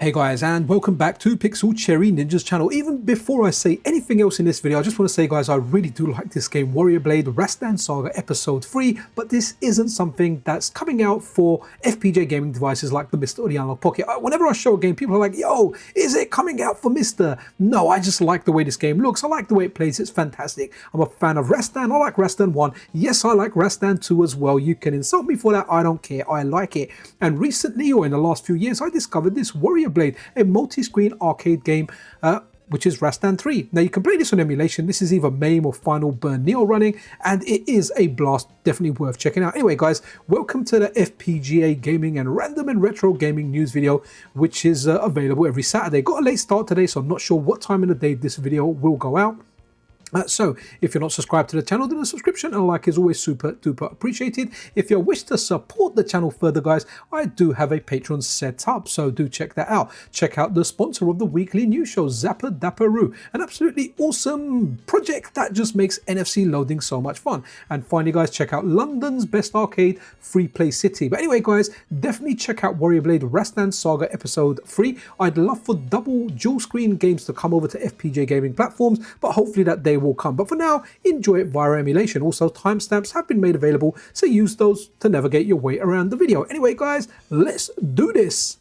Hey guys, and welcome back to Pixel Cherry Ninja's channel. Even before I say anything else in this video, I just want to say guys, I really do like this game, Warrior Blade Rastan Saga Episode 3, but this isn't something that's coming out for FPGA gaming devices like the MiSTer or the Analogue Pocket. Whenever I show a game, people are like, yo, is it coming out for MiSTer? No, I just like the way this game looks. I like the way it plays. It's fantastic. I'm a fan of Rastan. I like Rastan 1. Yes, I like Rastan 2 as well. You can insult me for that. I don't care. I like it. And recently, or in the last few years, I discovered this Warrior Blade, a multi-screen arcade game, which is Rastan 3. Now you can play this on emulation. This is either MAME or Final Burn Neo running, and it is a blast, definitely worth checking out. Anyway guys, welcome to the FPGA gaming and random and retro gaming news video, which is available every Saturday. Got a late start today, so I'm not sure what time of the day this video will go out. So if you're not subscribed to the channel, then a subscription and a like is always super duper appreciated. If you wish to support the channel further guys, I do have a Patreon set up, so do check that out. Check out the sponsor of the weekly news show, Zappa Dapperoo, an absolutely awesome project that just makes NFC loading so much fun. And finally guys, check out London's best arcade, Free Play City. But anyway guys, definitely check out Warrior Blade Rastan Saga Episode 3. I'd love for double dual screen games to come over to FPGA gaming platforms, but hopefully that day will come. But for now, enjoy it via emulation. Also, timestamps have been made available, so use those to navigate your way around the video. Anyway guys, let's do this.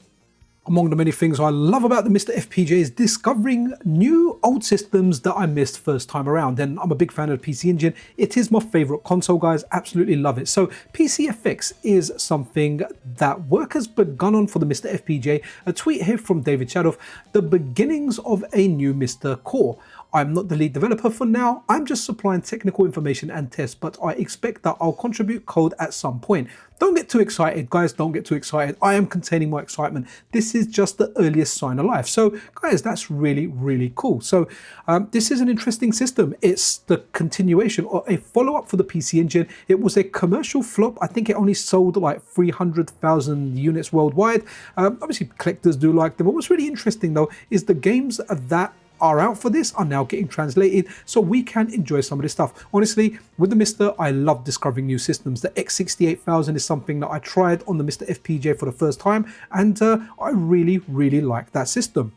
Among the many things I love about the MiSTerFPGA is discovering new old systems that I missed first time around. And I'm a big fan of the PC Engine. It is my favorite console, guys. Absolutely love it. So PCFX is something that work has begun on for the MiSTerFPGA. A tweet here from David Shadow, the beginnings of a new MiSTer core. I'm not the lead developer for now. I'm just supplying technical information and tests, but I expect that I'll contribute code at some point. Don't get too excited, guys. Don't get too excited. I am containing my excitement. This is just the earliest sign of life. So guys, that's really, really cool. So this is an interesting system. It's the continuation or a follow-up for the PC Engine. It was a commercial flop. I think it only sold like 300,000 units worldwide. Obviously collectors do like them. But what's really interesting though, is the games that are out for this are now getting translated, so we can enjoy some of this stuff. Honestly, with the MiSTer, I love discovering new systems. The X68000 is something that I tried on the MiSTerFPGA for the first time, and I really, really like that system.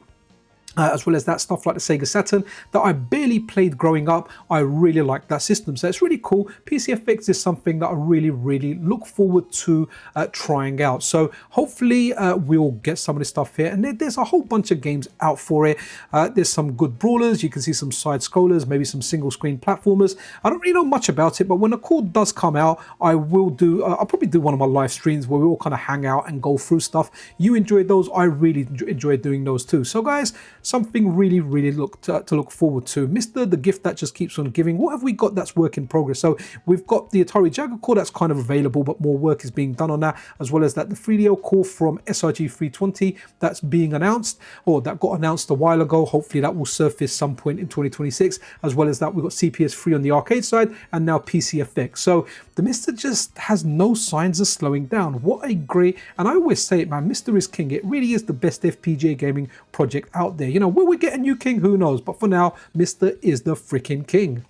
As well as that stuff like the Sega Saturn that I barely played growing up. I really like that system, so it's really cool. PCFX is something that I really, really look forward to trying out. So hopefully we'll get some of this stuff here, and there's a whole bunch of games out for it. There's some good brawlers. You can see some side scrollers, maybe some single screen platformers. I don't really know much about it, but when the core does come out, I will do. I'll probably do one of my live streams where we all kind of hang out and go through stuff. You enjoyed those. I really enjoyed doing those too. So guys, something really, really to look forward to. MiSTer, the gift that just keeps on giving. What have we got that's work in progress? So we've got the Atari Jaguar core that's kind of available, but more work is being done on that, as well as that the 3DO core from SRG 320 that's being announced, or that got announced a while ago. Hopefully that will surface some point in 2026, as well as that we've got CPS3 on the arcade side, and now PCFX. So the MiSTer just has no signs of slowing down. What a great, and I always say it, man, MiSTer is king. It really is the best FPGA gaming project out there. You know, will we get a new king? Who knows? But for now, MiSTer is the freaking king.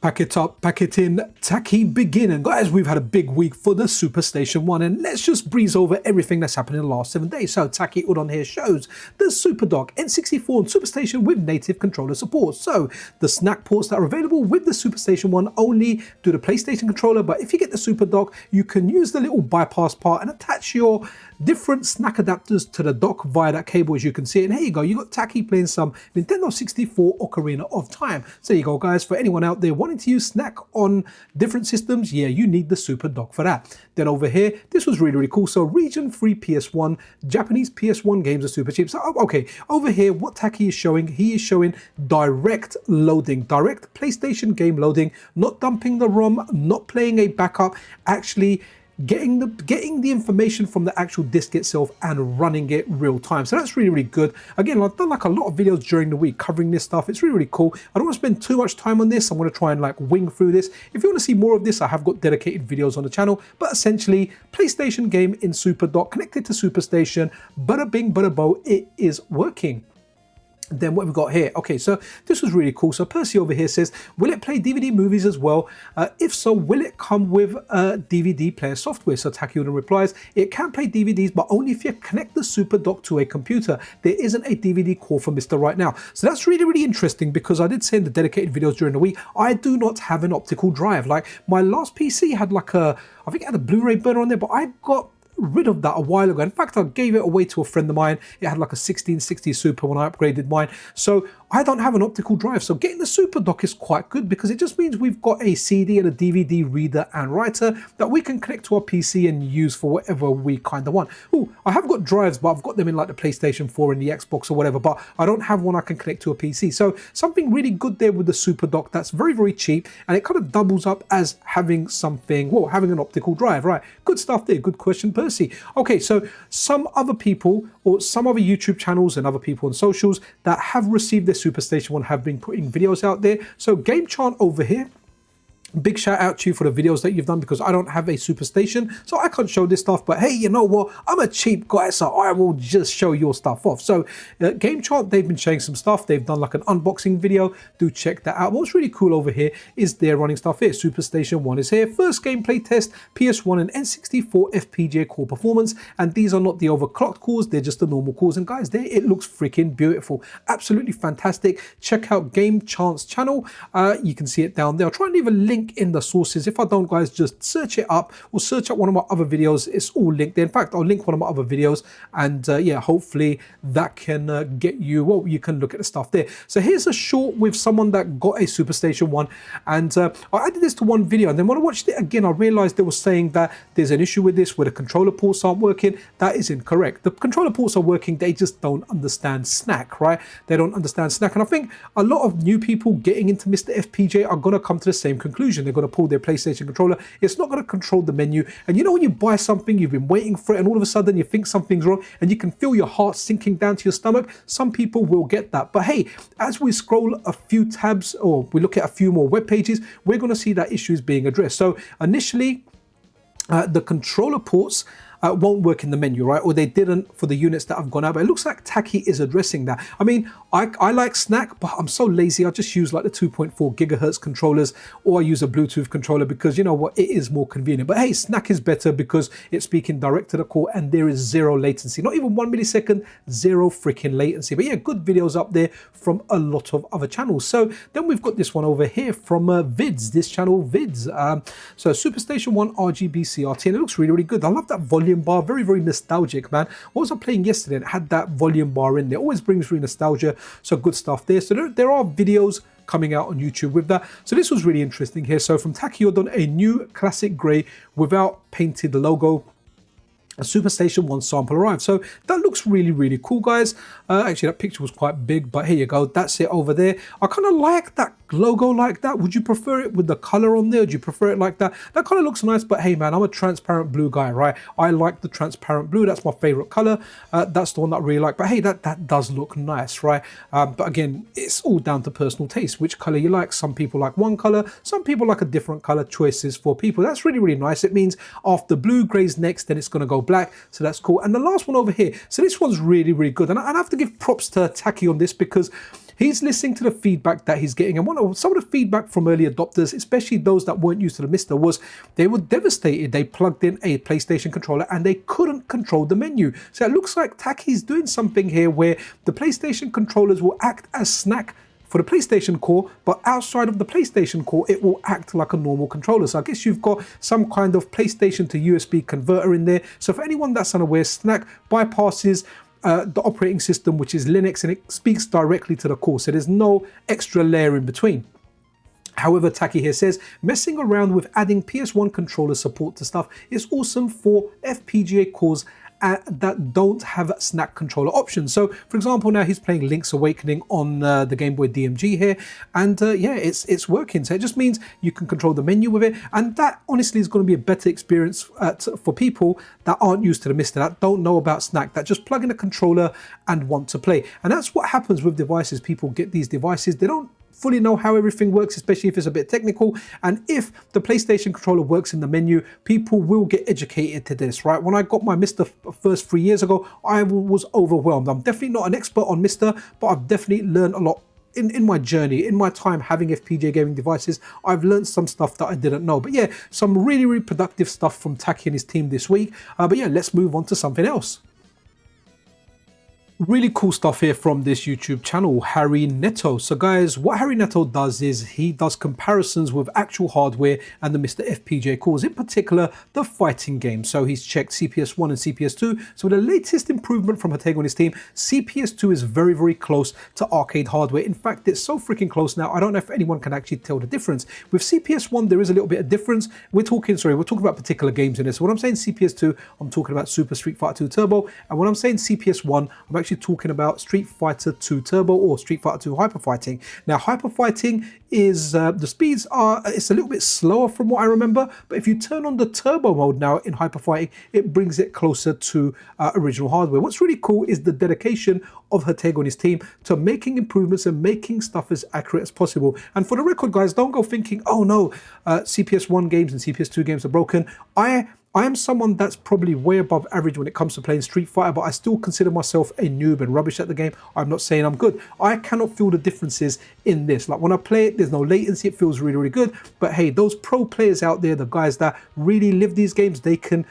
Pack it up, pack it in, tacky begin. And guys, we've had a big week for the SuperStation One, and let's just breeze over everything that's happened in the last 7 days. So Tacky Udon here shows the SuperDock N64 and SuperStation with native controller support. So the snack ports that are available with the SuperStation One only do the PlayStation controller, but if you get the SuperDock, you can use the little bypass part and attach your different snack adapters to the dock via that cable, as you can see. And here you go, you got Tacky playing some Nintendo 64 Ocarina of Time. So there you go guys, for anyone out there wanting to use snack on different systems, yeah, you need the SuperDock for that. Then over here, this was really, really cool. So region 3 PS1, Japanese PS1 games are super cheap. So okay, over here, what Tacky is showing, he is showing direct loading, direct PlayStation game loading, not dumping the ROM, not playing a backup, actually getting the information from the actual disk itself and running it real time. So that's really, really good. Again, I've done like a lot of videos during the week covering this stuff. It's really, really cool. I don't want to spend too much time on this. I'm going to try and like wing through this. If you want to see more of this, I have got dedicated videos on the channel, but essentially PlayStation game in SuperDock connected to SuperStation, bada bing, bada bo, it is working. Then what we've got here, okay, so this was really cool. So Percy over here says, will it play DVD movies as well? If so, will it come with DVD player software? So Takyudan replies, it can play DVDs, but only if you connect the super dock to a computer. There isn't a DVD core for MiSTer right now. So that's really, really interesting, because I did say in the dedicated videos during the week, I do not have an optical drive. Like my last PC had like I think it had a Blu-ray burner on there, but I got rid of that a while ago. In fact, I gave it away to a friend of mine. It had like a 1660 Super when I upgraded mine. So I don't have an optical drive. So getting the Super Dock is quite good, because it just means we've got a CD and a DVD reader and writer that we can connect to our PC and use for whatever we kind of want. Oh, I have got drives, but I've got them in like the PlayStation 4 and the Xbox or whatever, but I don't have one I can connect to a PC. So something really good there with the Super Dock that's very, very cheap, and it kind of doubles up as having something, well, having an optical drive, right? Good stuff there. Good question, Percy. Okay, so some other people or some other YouTube channels and other people on socials that have received their SuperStation One have been putting videos out there. So Game Chant over here, big shout out to you for the videos that you've done, because I don't have a SuperStation, so I can't show this stuff. But hey, you know what? I'm a cheap guy, so I will just show your stuff off. So Game Chart, they've been sharing some stuff. They've done like an unboxing video. Do check that out. What's really cool over here is they're running stuff here. SuperStation One is here. First gameplay test, PS1 and N64 FPGA core performance. And these are not the overclocked cores. They're just the normal cores. And guys, there it looks freaking beautiful. Absolutely fantastic. Check out Game Chart's channel. You can see it down there. I'll try and leave a link in the sources. If I don't, guys, just search it up or search up one of my other videos. It's all linked there. In fact, I'll link one of my other videos, and yeah, hopefully that can get you, well, you can look at the stuff there. So here's a short with someone that got a SuperStation One, and I added this to one video, and then when I watched it again, I realized they were saying that there's an issue with this where the controller ports aren't working. That is incorrect. The controller ports are working. They just don't understand snack, right? They don't understand snack, and I think a lot of new people getting into MiSTerFPGA are going to come to the same conclusion. They're going to pull their PlayStation controller. It's not going to control the menu. And you know when you buy something, you've been waiting for it, and all of a sudden you think something's wrong, and you can feel your heart sinking down to your stomach? Some people will get that. But hey, as we scroll a few tabs, or we look at a few more web pages, we're going to see that issue is being addressed. So initially, the controller ports won't work in the menu, right? Or they didn't for the units that have gone out. But it looks like Taki is addressing that. I mean, I like Snack, but I'm so lazy. I just use like the 2.4 gigahertz controllers, or I use a Bluetooth controller, because you know what, it is more convenient. But hey, Snack is better because it's speaking direct to the core, and there is zero latency. Not even 1 millisecond, zero freaking latency. But yeah, good videos up there from a lot of other channels. So then we've got this one over here from Vids, this channel Vids. So SuperStation One RGB CRT, and it looks really, really good. I love that volume bar, very, very nostalgic, man. What was I playing yesterday? And it had that volume bar in there. Always brings really nostalgia. So good stuff there. So there are videos coming out on YouTube with that. So this was really interesting here. So from Takyodon, a new classic grey without painted logo, a SuperStation One sample arrived. So that looks really, really cool, guys. Actually, that picture was quite big, but here you go. That's it over there. I kind of like that logo like that. Would you prefer it with the color on there? Would you prefer it like that? That kind of looks nice, but hey, man, I'm a transparent blue guy, right? I like the transparent blue. That's my favorite color. That's the one that I really like. But hey, that does look nice, right? But again, it's all down to personal taste, which color you like. Some people like one color. Some people like a different color. Choices for people. That's really, really nice. It means after blue, gray's next, then it's going to go black. So that's cool. And the last one over here. So this one's really, really good. And I have to give props to Taki on this, because he's listening to the feedback that he's getting. And some of the feedback from early adopters, especially those that weren't used to the MiSTer, was they were devastated. They plugged in a PlayStation controller and they couldn't control the menu. So it looks like Taki's doing something here where the PlayStation controllers will act as snack for the PlayStation core, but outside of the PlayStation core, it will act like a normal controller. So I guess you've got some kind of PlayStation to USB converter in there. So for anyone that's unaware, Snack bypasses the operating system, which is Linux, and it speaks directly to the core. So there's no extra layer in between. However, Taki here says, messing around with adding PS1 controller support to stuff is awesome for FPGA cores that don't have snack controller options. So for example, now he's playing Link's Awakening on the Gameboy DMG here, and yeah, it's working. So it just means you can control the menu with it, and that honestly is going to be a better experience for people that aren't used to the MiSTer, that don't know about snack, that just plug in a controller and want to play. And that's what happens with devices. People get these devices, they don't fully know how everything works, especially if it's a bit technical. And if the PlayStation controller works in the menu, people will get educated to this, right? When I got my MiSTer first 3 years ago, I was overwhelmed. I'm definitely not an expert on MiSTer, but I've definitely learned a lot in my journey, in my time having FPGA gaming devices. I've learned some stuff that I didn't know. But yeah, some really productive stuff from Taki and his team this week. But yeah, let's move on to something else. Really cool stuff here from this YouTube channel, Harry Neto. So guys, what Harry Neto does is he does comparisons with actual hardware and the MiSTerFPGA cores, in particular the fighting games. So he's checked CPS1 and CPS2. So the latest improvement from Hatego and his team, CPS2 is very close to arcade hardware. In fact, it's so freaking close now, I don't know if anyone can actually tell the difference. With CPS1, there is a little bit of difference. We're talking about particular games in this. So when I'm saying CPS2, I'm talking about Super Street Fighter 2 Turbo. And when I'm saying CPS1, I'm actually talking about Street Fighter 2 Turbo or Street Fighter 2 Hyper Fighting. Now, Hyper Fighting is, the speeds are, it's a little bit slower from what I remember, but if you turn on the turbo mode now in Hyper Fighting, it brings it closer to original hardware. What's really cool is the dedication of Hatego and his team to making improvements and making stuff as accurate as possible. And for the record, guys, don't go thinking, oh no, CPS1 games and CPS2 games are broken. I am someone that's probably way above average when it comes to playing Street Fighter, but I still consider myself a noob and rubbish at the game. I'm not saying I'm good. I cannot feel the differences in this. Like when I play it, there's no latency. It feels really good. But hey, those pro players out there, the guys that really live these games, they can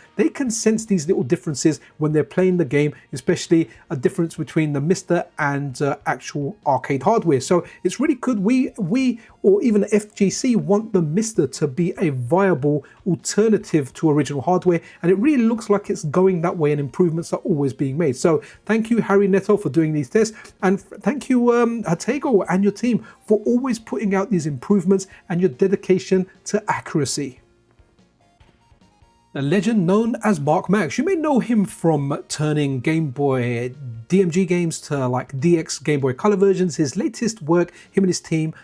sense these little differences when they're playing the game, especially a difference between the MiSTer and actual arcade hardware. So it's really good. We or even the FGC want the MiSTer to be a viable alternative to original hardware, and it really looks like it's going that way and improvements are always being made. So thank you, Harry Neto, for doing these tests, and thank you, Hatego and your team for always putting out these improvements and your dedication to accuracy. A legend known as Mark Max. You may know him from turning Game Boy DMG games to like DX Game Boy Color versions. His latest work, him and his team,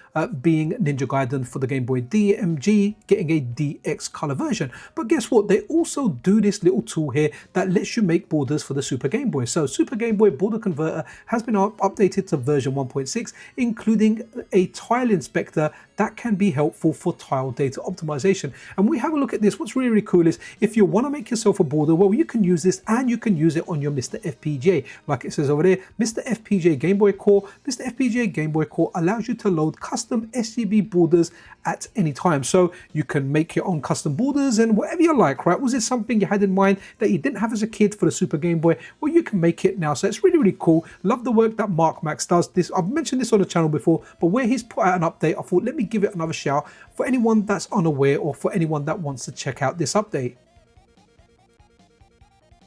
being Ninja Gaiden for the Game Boy DMG, getting a DX color version. But guess what? They also do this little tool here that lets you make borders for the Super Game Boy. So Super Game Boy Border Converter has been updated to version 1.6, including a tile inspector that can be helpful for tile data optimization. And we have a look at this. What's really cool is if you want to make yourself a border, well, you can use this and you can use it on your MiSTerFPGA. Like it says over there, MiSTerFPGA Game Boy Core. MiSTerFPGA Game Boy Core allows you to load custom SGB borders at any time. So you can make your own custom borders and whatever you like, right? Was it something you had in mind that you didn't have as a kid for the Super Game Boy? Well, you can make it now. So it's really cool. Love the work that Mark Max does. This, I've mentioned this on the channel before, but where he's put out an update, I thought, let me give it another shout for anyone that's unaware or for anyone that wants to check out this update.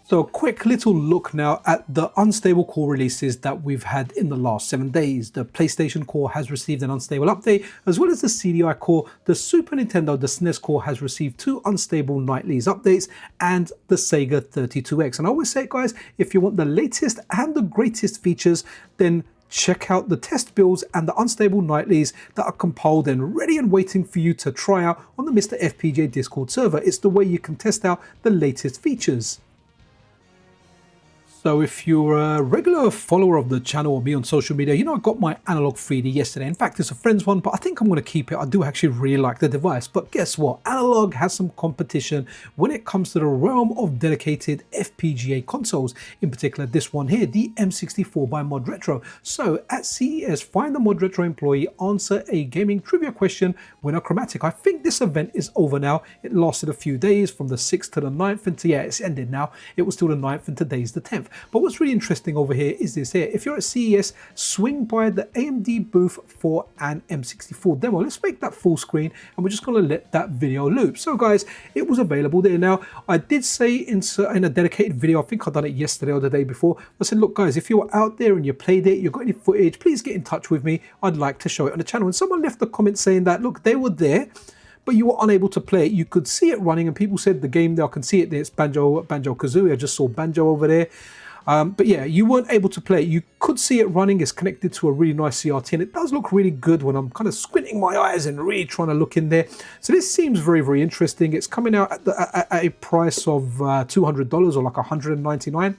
So a quick little look now at the unstable core releases that we've had in the last 7 days. The PlayStation core has received an unstable update, as well as the CDI core. The Super Nintendo, the SNES core, has received 2 unstable nightlies updates, and the Sega 32X. And I always say, guys, if you want the latest and the greatest features, then check out the test builds and the unstable nightlies that are compiled and ready and waiting for you to try out on the MiSTerFPGA Discord server. It's the way you can test out the latest features. So if you're a regular follower of the channel or me on social media, you know I got my Analogue 3D yesterday. In fact, it's a friend's one, but I think I'm going to keep it. I do actually really like the device. But guess what? Analogue has some competition when it comes to the realm of dedicated FPGA consoles. In particular, this one here, the M64 by ModRetro. So at CES, find the ModRetro employee, answer a gaming trivia question, win a chromatic. I think this event is over now. It lasted a few days from the 6th to the 9th, and yeah, it's ended now. It was still the 9th and today's the 10th. But what's really interesting over here is this here. If you're at CES, swing by the AMD booth for an M64 demo. Let's make that full screen and we're just going to let that video loop. So guys, it was available there. Now, I did say in a dedicated video, I think I've done it yesterday or the day before, I said, look guys, if you're out there and you played it, you've got any footage, please get in touch with me. I'd like to show it on the channel. And someone left a comment saying that, look, they were there, but you were unable to play it. You could see it running and people said the game there, I can see it there, it's Banjo-Kazooie. I just saw Banjo over there. But yeah, you weren't able to play it. You could see it running. It's connected to a really nice CRT and it does look really good when I'm kind of squinting my eyes and really trying to look in there. So this seems very interesting. It's coming out at a price of $200 or like $199.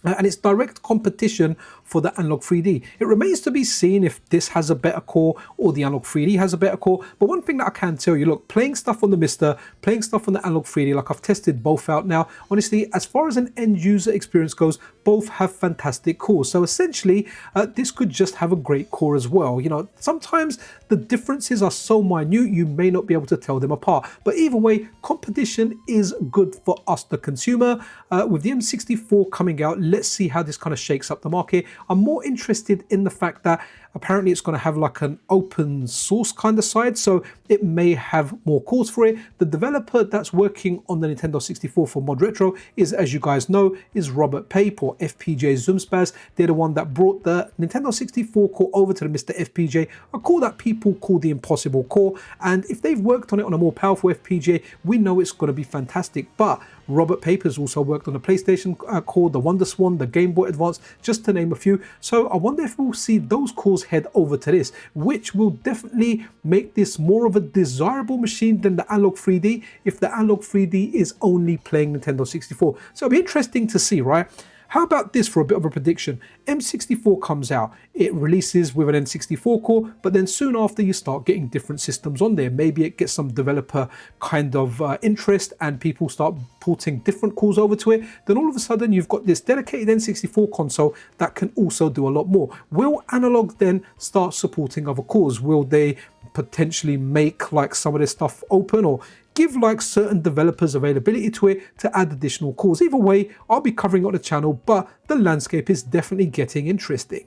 And it's direct competition for the Analogue 3D. It remains to be seen if this has a better core or the Analogue 3D has a better core. But one thing that I can tell you, look, playing stuff on the MiSTer, playing stuff on the Analogue 3D, like I've tested both out now. Honestly, as far as an end user experience goes, both have fantastic cores. So essentially, this could just have a great core as well. You know, sometimes the differences are so minute, you may not be able to tell them apart. But either way, competition is good for us, the consumer. With the M64 coming out, let's see how this kind of shakes up the market. I'm more interested in the fact that apparently it's going to have like an open source kind of side, so it may have more cores for it. The developer that's working on the Nintendo 64 for ModRetro is, as you guys know, is Robert Pape or FPGA Zoomspaz. They're the one that brought the Nintendo 64 core over to the MiSTerFPGA, a core that people call the impossible core. And if they've worked on it on a more powerful FPGA, we know it's going to be fantastic. But Robert Pape has also worked on the PlayStation core, the WonderSwan, the Gameboy Advance, just to name a few. So I wonder if we'll see those cores head over to this, which will definitely make this more of a desirable machine than the Analogue 3D if the Analogue 3D is only playing Nintendo 64. So it'll be interesting to see, right? How about this for a bit of a prediction? M64 comes out, it releases with an N64 core, but then soon after you start getting different systems on there. Maybe it gets some developer kind of interest and people start porting different cores over to it. Then all of a sudden you've got this dedicated N64 console that can also do a lot more. Will Analogue then start supporting other cores? Will they potentially make like some of this stuff open, or give like certain developers availability to it to add additional cores? Either way, I'll be covering it on the channel, but the landscape is definitely getting interesting.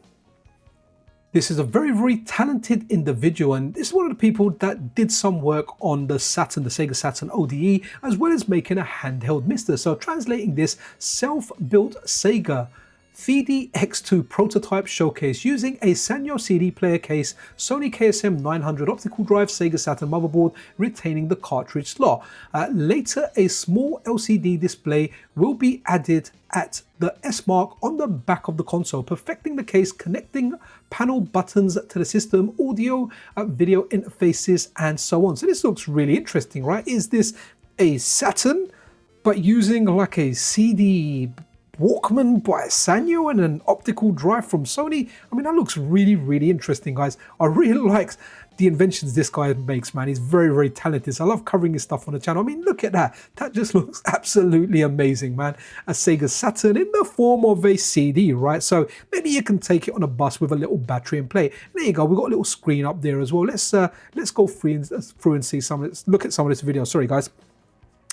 This is a very, very talented individual, and this is one of the people that did some work on the Saturn, the Sega Saturn ODE, as well as making a handheld MiSTer. So translating this self-built Sega CDX2 prototype showcase using a Sanyo CD player case, Sony KSM 900 optical drive, Sega Saturn motherboard retaining the cartridge slot. Later, a small LCD display will be added at the S mark on the back of the console, perfecting the case, connecting panel buttons to the system, audio, video interfaces, and so on. So this looks really interesting, right? Is this a Saturn, but using like a CD Walkman by Sanyo and an optical drive from Sony? I mean, that looks really, really interesting, guys. I really like the inventions this guy makes, man. He's very, very talented. So I love covering his stuff on the channel. I mean, look at that. That just looks absolutely amazing, man. A Sega Saturn in the form of a CD, right? So maybe you can take it on a bus with a little battery and play. There you go. We've got a little screen up there as well. Let's go through and see some of this. Look at some of this video. Sorry, guys.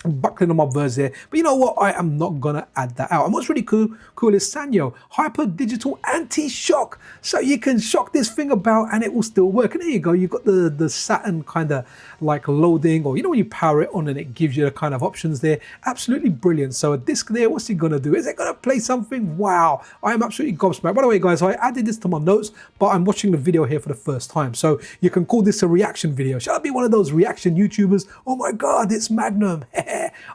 Buckling on my verse there, but you know what, I am not gonna add that out. And what's really cool is Sanyo hyper digital anti-shock, so you can shock this thing about and it will still work. And there you go, you've got the Saturn kind of like loading, or you know when you power it on and it gives you the kind of options there. Absolutely brilliant. So a disc there, what's it gonna do? Is it gonna play something? Wow, I am absolutely gobsmacked. By the way, guys, I added this to my notes, but I'm watching the video here for the first time, so you can call this a reaction video. Shall I be one of those reaction YouTubers? Oh my god, it's Magnum.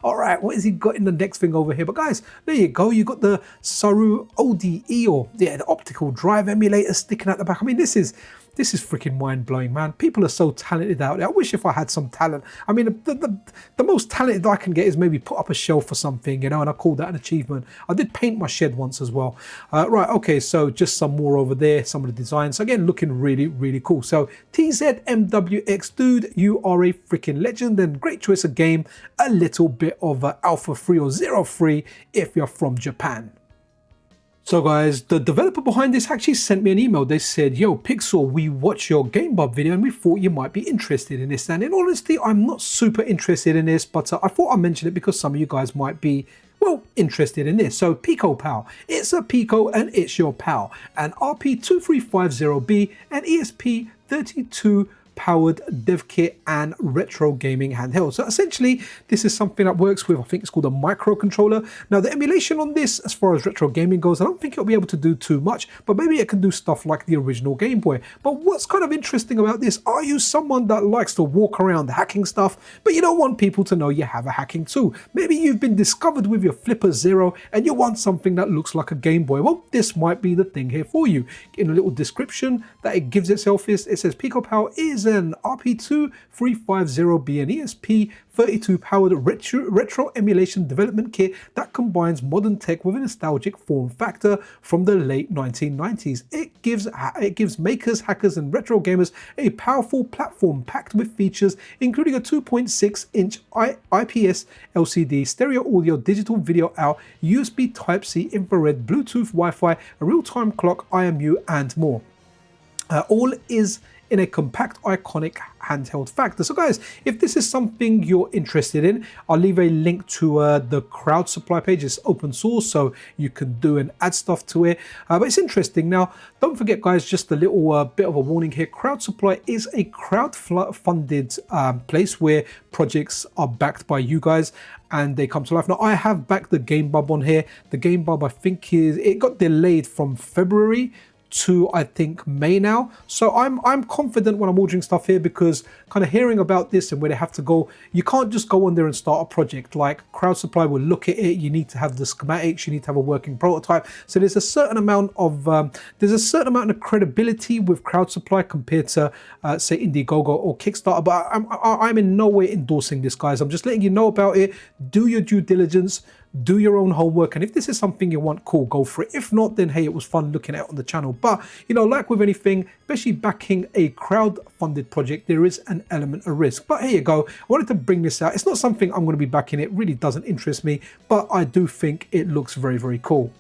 All right, what has he got in the next thing over here? But guys, there you go. You got the Saru ODE, or yeah, the optical drive emulator sticking out the back. I mean, this is freaking mind-blowing, man. People are so talented out there. I wish if I had some talent. I mean, the most talented I can get is maybe put up a shelf or something, you know, and I call that an achievement. I did paint my shed once as well. Right, okay, so just some more over there, some of the designs. So again, looking really, really cool. So TZMWX, dude, you are a freaking legend, and great choice of game. A little bit of Alpha 3 or 03 if you're from Japan. So guys, the developer behind this actually sent me an email. They said, yo, Pixel, we watched your Gameboy video and we thought you might be interested in this. And in honesty, I'm not super interested in this, but I thought I'd mention it because some of you guys might be, well, interested in this. So Pico Pal, it's a Pico and it's your pal. An RP2350B and ESP32 powered dev kit and retro gaming handheld. So essentially, this is something that works with, I think it's called a microcontroller. Now, the emulation on this, as far as retro gaming goes, I don't think it'll be able to do too much, but maybe it can do stuff like the original Game Boy. But what's kind of interesting about this, are you someone that likes to walk around hacking stuff, but you don't want people to know you have a hacking tool? Maybe you've been discovered with your Flipper Zero and you want something that looks like a Game Boy. Well, this might be the thing here for you. In a little description that it gives itself, it says Pico Pal is an RP2350B and ESP32 powered retro emulation development kit that combines modern tech with a nostalgic form factor from the late 1990s. It gives makers, hackers, and retro gamers a powerful platform packed with features including a 2.6-inch IPS LCD, stereo audio, digital video out, USB Type-C, infrared, Bluetooth, Wi-Fi, a real-time clock, IMU, and more. All is in a compact, iconic handheld factor. So guys, if this is something you're interested in, I'll leave a link to the crowd supply page. It's open source, so you can do and add stuff to it. But it's interesting. Now, don't forget guys, just a little bit of a warning here. Crowd supply is a crowd-funded place where projects are backed by you guys and they come to life. Now, I have backed the Gameboy on here. The Gameboy, I think, it got delayed from February to I think May now, so I'm confident when I'm ordering stuff here, because kind of hearing about this and where they have to go, you can't just go on there and start a project. Like Crowd Supply will look at it, you need to have the schematics, you need to have a working prototype, so there's a certain amount of credibility with Crowd Supply compared to say Indiegogo or Kickstarter. But I'm in no way endorsing this, guys. I'm just letting you know about it. Do your due diligence, do your own homework, and if this is something you want, cool, go for it. If not, then hey, it was fun looking at it on the channel. But you know, like with anything, especially backing a crowd-funded project, there is an element of risk. But here you go, I wanted to bring this out. It's not something I'm going to be backing, it really doesn't interest me, but I do think it looks very, very cool.